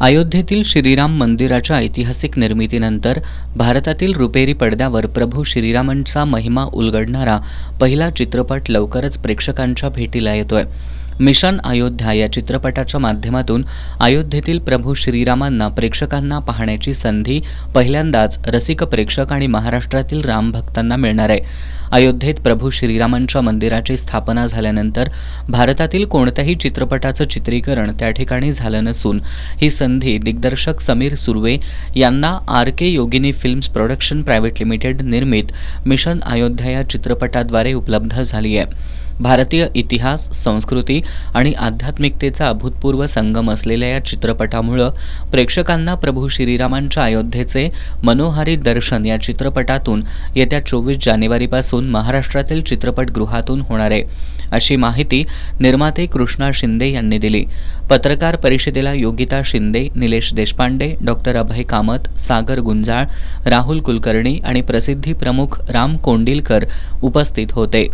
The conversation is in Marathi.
अयोध्येतील श्रीराम मंदिराच्या ऐतिहासिक निर्मितीनंतर भारतातील रुपेरी पडद्यावर प्रभू श्रीरामांचा महिमा उलगडणारा पहिला चित्रपट लवकरच प्रेक्षकांच्या भेटीला येतोय. मिशन अयोध्या या चित्रपटाच्या माध्यमातून अयोध्येतील प्रभू श्रीरामांना प्रेक्षकांना पाहण्याची संधी पहिल्यांदाच रसिक प्रेक्षक आणि महाराष्ट्रातील रामभक्तांना मिळणार आहे. अयोध्येत प्रभू श्रीरामांच्या मंदिराची स्थापना झाल्यानंतर भारतातील कोणत्याही चित्रपटाचं चित्रीकरण त्या ठिकाणी झालं नसून ही संधी दिग्दर्शक समीर सुर्वे यांना RK योगिनी फिल्म्स प्रोडक्शन प्रायव्हेट लिमिटेड निर्मित मिशन अयोध्या या चित्रपटाद्वारे उपलब्ध झाली आहे. भारतीय इतिहास, संस्कृती आणि आध्यात्मिकतेचा अभूतपूर्व संगम असलेल्या या चित्रपटामुळे प्रेक्षकांना प्रभू श्रीरामांच्या अयोध्येचे मनोहारी दर्शन या चित्रपटातून येत्या 24 जानेवारीपासून महाराष्ट्रातील चित्रपटगृहातून होणार आहे, अशी माहिती निर्माते कृष्णा शिंदे यांनी दिली. पत्रकार परिषदेला योगिता शिंदे, निलेश देशपांडे, डॉक्टर अभय कामत, सागर गुंजाळ, राहुल कुलकर्णी आणि प्रसिद्धी प्रमुख राम कोंडिलकर उपस्थित होते.